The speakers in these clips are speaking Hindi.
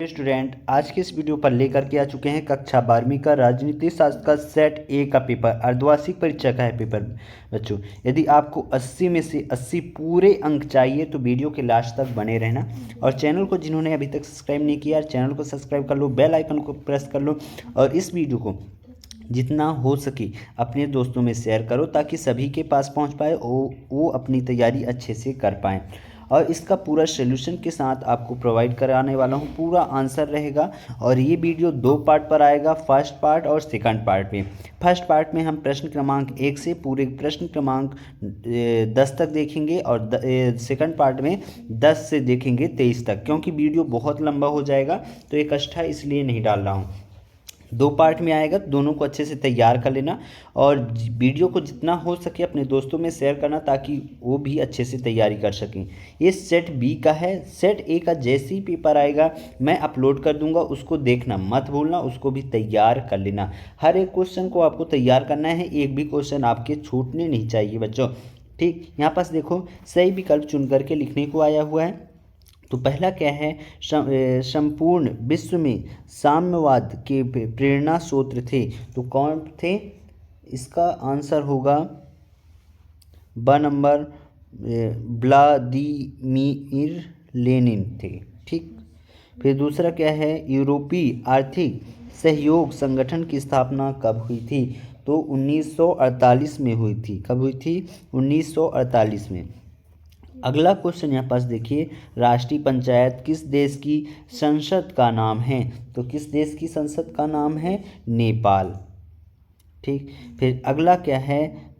स्टूडेंट आज के इस वीडियो पर लेकर के आ चुके हैं कक्षा 12वीं का राजनीति शास्त्र का सेट ए का पेपर अर्धवार्षिक परीक्षा का है पेपर। बच्चों यदि आपको 80 में से 80 पूरे अंक चाहिए तो वीडियो के लास्ट तक बने रहना और चैनल को जिन्होंने अभी तक सब्सक्राइब नहीं किया चैनल को सब्सक्राइब कर लो, बेल आइकन को प्रेस कर लो और इस वीडियो को जितना हो सके अपने दोस्तों में शेयर करो ताकि सभी के पास पहुंच पाए वो अपनी तैयारी अच्छे से कर पाएँ। और इसका पूरा सॉल्यूशन के साथ आपको प्रोवाइड कराने वाला हूँ, पूरा आंसर रहेगा और ये वीडियो 2 पार्ट पर आएगा, फर्स्ट पार्ट और सेकंड पार्ट में। फर्स्ट पार्ट में हम प्रश्न क्रमांक 1 से पूरे प्रश्न क्रमांक 10 तक देखेंगे और सेकंड पार्ट में 10 से देखेंगे 23 तक, क्योंकि वीडियो बहुत लंबा हो जाएगा तो एक इकट्ठा इसलिए नहीं डाल रहा हूँ। 2 पार्ट में आएगा, दोनों को अच्छे से तैयार कर लेना और वीडियो को जितना हो सके अपने दोस्तों में शेयर करना ताकि वो भी अच्छे से तैयारी कर सकें। ये सेट बी का है। सेट ए का जैसे ही पेपर आएगा मैं अपलोड कर दूंगा, उसको देखना मत भूलना, उसको भी तैयार कर लेना। हर एक क्वेश्चन को आपको तैयार करना है, एक भी क्वेश्चन आपके छूटने नहीं चाहिए बच्चों। ठीक, यहाँ पास देखो सही विकल्प चुन करके लिखने को आया हुआ है। तो पहला क्या है, संपूर्ण विश्व में साम्यवाद के प्रेरणा स्रोत थे, तो कौन थे? इसका आंसर होगा ब नंबर, व्लादिमीर लेनिन थे। ठीक, फिर दूसरा क्या है, यूरोपीय आर्थिक सहयोग संगठन की स्थापना कब हुई थी? तो 1948 में हुई थी। कब हुई थी? 1948 में। अगला क्वेश्चन यहाँ पास देखिए, राष्ट्रीय पंचायत किस देश की संसद का नाम है? तो किस देश की संसद का नाम है? नेपाल। ठीक, फिर अगला क्या है,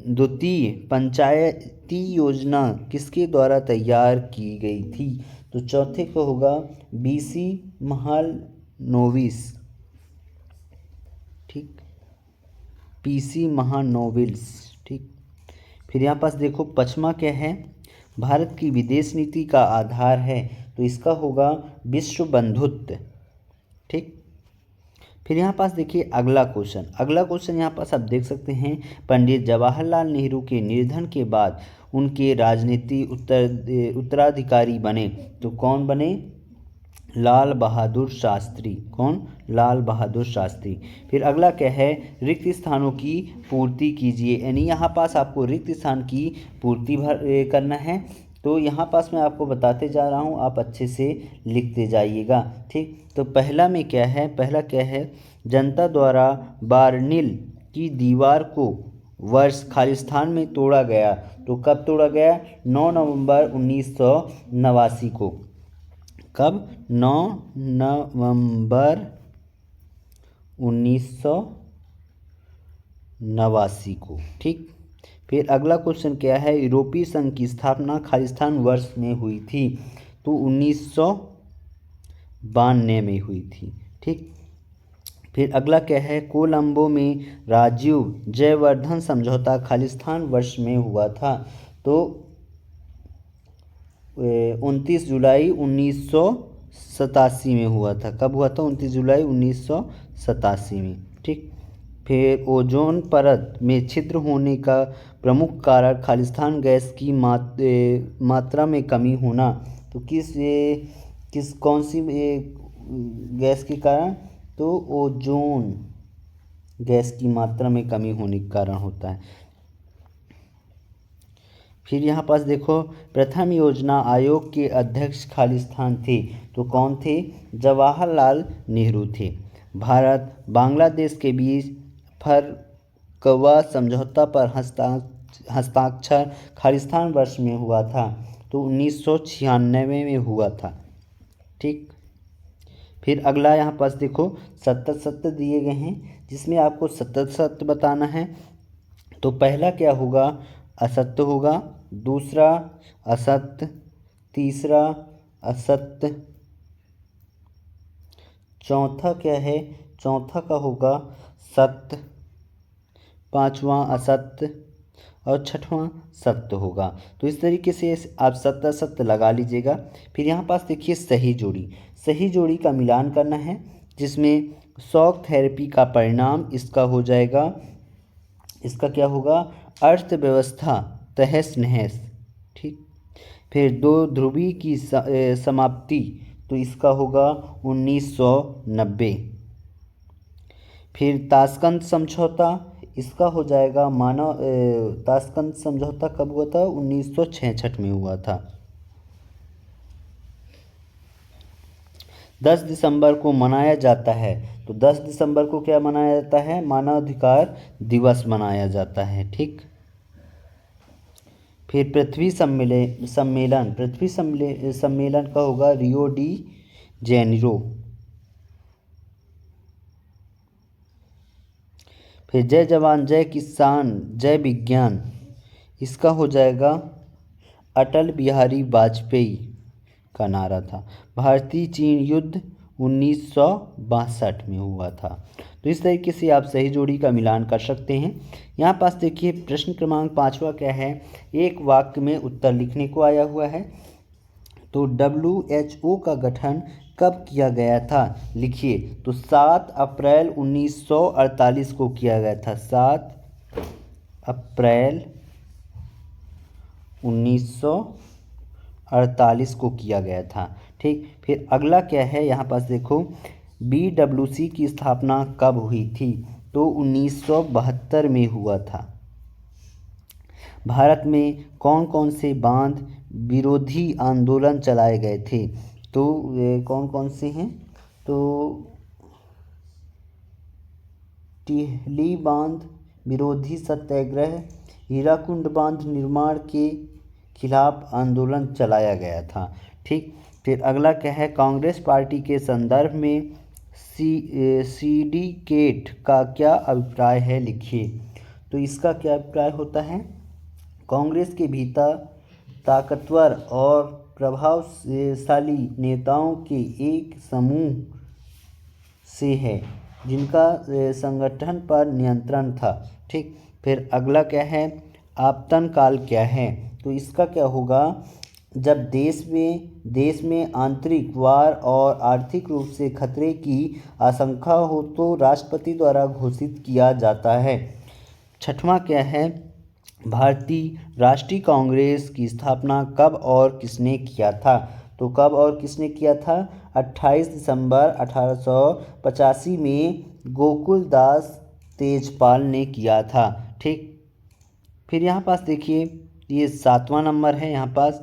द्वितीय पंचायती योजना किसके द्वारा तैयार की गई थी? तो चौथे को होगा बीसी महालनोबिस। ठीक, पीसी महानोबिल्स। ठीक, फिर यहाँ पास देखो पचमा क्या है, भारत की विदेश नीति का आधार है, तो इसका होगा विश्व बंधुत्व। ठीक, फिर यहाँ पास देखिए अगला क्वेश्चन यहाँ पास आप देख सकते हैं, पंडित जवाहरलाल नेहरू के निधन के बाद उनके राजनीति उत्तराधिकारी बने, तो कौन बने? लाल बहादुर शास्त्री। कौन? लाल बहादुर शास्त्री। फिर अगला क्या है, रिक्त स्थानों की पूर्ति कीजिए, यानी यहाँ पास आपको रिक्त स्थान की पूर्ति करना है। तो यहाँ पास मैं आपको बताते जा रहा हूँ, आप अच्छे से लिखते जाइएगा। ठीक, तो पहला क्या है, जनता द्वारा बार्निल की दीवार को वर्ष खालिस्तान में तोड़ा गया, तो कब तोड़ा गया? 9 नवंबर 1989 को। कब? 9 नवंबर 1989 को। ठीक, फिर अगला क्वेश्चन क्या है, यूरोपीय संघ की स्थापना खालिस्तान वर्ष में हुई थी, तो 1992 में हुई थी। ठीक, फिर अगला क्या है, कोलंबो में राजीव जयवर्धन समझौता खालिस्तान वर्ष में हुआ था, तो 29 जुलाई 1987 में हुआ था। कब हुआ था? 29 जुलाई 1987 में। ठीक, फिर ओजोन परत में छिद्र होने का प्रमुख कारण खालिस्तान गैस की मात्रा में कमी होना, तो कौन सी गैस के कारण? तो ओजोन गैस की मात्रा में कमी होने के कारण होता है। फिर यहाँ पास देखो, प्रथम योजना आयोग के अध्यक्ष खालिस्तान थे, तो कौन थे? जवाहरलाल नेहरू थे। भारत बांग्लादेश के बीच फरक्का समझौता पर हस्ताक्षर खालिस्तान वर्ष में हुआ था, तो 1996 में हुआ था। ठीक, फिर अगला यहाँ पास देखो, सत्य दिए गए हैं जिसमें आपको सत्य बताना है। तो पहला क्या होगा? असत्य होगा, दूसरा असत्य, तीसरा असत्य, चौथा क्या है? चौथा का होगा सत्य, पांचवा असत्य और छठवां सत्य होगा। तो इस तरीके से आप सत्य असत्य लगा लीजिएगा। फिर यहाँ पास देखिए सही जोड़ी का मिलान करना है, जिसमें शॉक थेरेपी का परिणाम इसका हो जाएगा, इसका क्या होगा? अर्थव्यवस्था तहस नहस। ठीक, फिर 2 ध्रुवी की समाप्ति तो इसका होगा 1990। फिर ताशकंद समझौता, इसका हो जाएगा ताशकंद समझौता कब हुआ था? 1966 में हुआ था। 10 दिसंबर को मनाया जाता है, तो 10 दिसंबर को क्या मनाया जाता है? मानवाधिकार दिवस मनाया जाता है। ठीक। फिर पृथ्वी सम्मेलन का होगा रियो डी जेनेरो। फिर जय जवान जय किसान जय विज्ञान, इसका हो जाएगा अटल बिहारी वाजपेयी का नारा था। भारतीय चीन युद्ध 1962 में हुआ था। तो इस तरीके से आप सही जोड़ी का मिलान कर सकते हैं। यहाँ पास देखिए प्रश्न क्रमांक 5वां क्या है? एक वाक्य में उत्तर लिखने को आया हुआ है। तो WHO का गठन कब किया गया था? लिखिए। तो 7 अप्रैल 1948 को किया गया था। 7 अप्रैल 1948 को किया गया था। ठीक। फिर अगला क्या है? यहाँ पास देखो BWC की स्थापना कब हुई थी? तो 1972 में हुआ था। भारत में कौन कौन से बांध विरोधी आंदोलन चलाए गए थे? तो कौन कौन से हैं? तो टिहली बांध विरोधी सत्याग्रह, हीराकुंड बांध निर्माण के खिलाफ आंदोलन चलाया गया था। ठीक। फिर अगला क्या है? कांग्रेस पार्टी के संदर्भ में सिंडिकेट का क्या अभिप्राय है? लिखिए। तो इसका क्या अभिप्राय होता है? कांग्रेस के भीतर ताकतवर और प्रभावशाली नेताओं के एक समूह से है जिनका संगठन पर नियंत्रण था। ठीक। फिर अगला क्या है? आपतन काल क्या है? तो इसका क्या होगा? जब देश में आंतरिक वार और आर्थिक रूप से खतरे की आशंका हो तो राष्ट्रपति द्वारा घोषित किया जाता है। 6वां क्या है? भारतीय राष्ट्रीय कांग्रेस की स्थापना कब और किसने किया था? तो कब और किसने किया था? 28 दिसंबर 1885 में गोकुलदास तेजपाल ने किया था। ठीक। फिर यहाँ पास देखिए ये 7वां नंबर है। यहाँ पास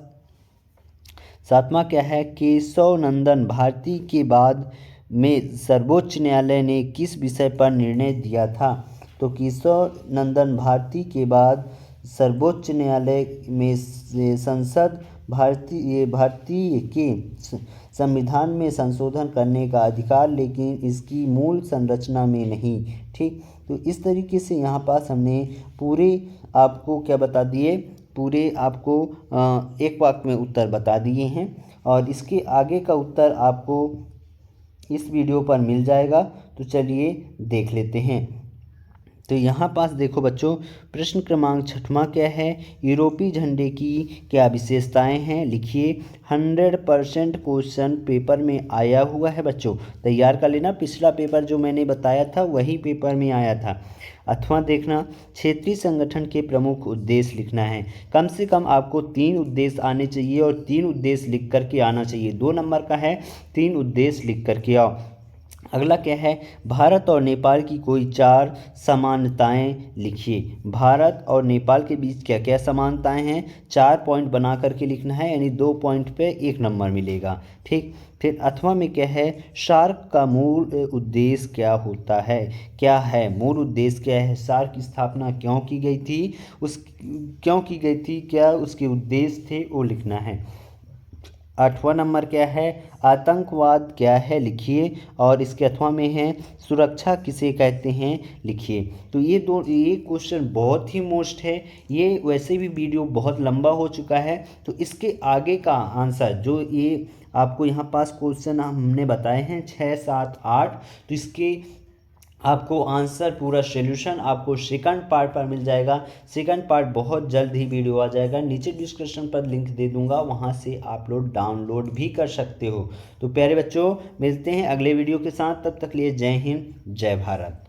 7वां क्या है? केशव नंदन भारती के बाद में सर्वोच्च न्यायालय ने किस विषय पर निर्णय दिया था? तो केशव नंदन भारती के बाद सर्वोच्च न्यायालय में संसद भारतीय के संविधान में संशोधन करने का अधिकार, लेकिन इसकी मूल संरचना में नहीं। ठीक। तो इस तरीके से यहाँ पास हमने पूरे आपको क्या बता दिए? पूरे आपको एक वाक्य में उत्तर बता दिए हैं और इसके आगे का उत्तर आपको इस वीडियो पर मिल जाएगा। तो चलिए देख लेते हैं। तो यहाँ पास देखो बच्चों प्रश्न क्रमांक 6वां क्या है? यूरोपीय झंडे की क्या विशेषताएं हैं? लिखिए। 100% क्वेश्चन पेपर में आया हुआ है बच्चों, तैयार कर लेना। पिछला पेपर जो मैंने बताया था वही पेपर में आया था। अथवा देखना क्षेत्रीय संगठन के प्रमुख उद्देश्य लिखना है। कम से कम आपको 3 उद्देश्य आने चाहिए और 3 उद्देश्य लिख करके आना चाहिए। 2 नंबर का है 3 उद्देश्य लिख करके आओ। अगला क्या है? भारत और नेपाल की कोई 4 समानताएं लिखिए। भारत और नेपाल के बीच क्या क्या समानताएं हैं? 4 पॉइंट बना करके लिखना है, यानी 2 पॉइंट पे 1 नंबर मिलेगा। ठीक। फिर अथवा में क्या है? सार्क का मूल उद्देश्य क्या होता है? क्या है मूल उद्देश्य? क्या है? सार्क की स्थापना क्यों की गई थी? क्या उसके उद्देश्य थे वो लिखना है। 8वां नंबर क्या है? आतंकवाद क्या है? लिखिए। और इसके अथवा में है सुरक्षा किसे कहते हैं? लिखिए। तो ये क्वेश्चन बहुत ही मोस्ट है। ये वैसे भी वीडियो बहुत लंबा हो चुका है, तो इसके आगे का आंसर जो ये आपको यहाँ पास क्वेश्चन हमने बताए हैं 6, 7, 8, तो इसके आपको आंसर पूरा सॉल्यूशन आपको सेकंड पार्ट पर मिल जाएगा। सेकंड पार्ट बहुत जल्द ही वीडियो आ जाएगा। नीचे डिस्क्रिप्शन पर लिंक दे दूंगा, वहां से आप लोग डाउनलोड भी कर सकते हो। तो प्यारे बच्चों मिलते हैं अगले वीडियो के साथ, तब तक लिए जय हिंद जय भारत।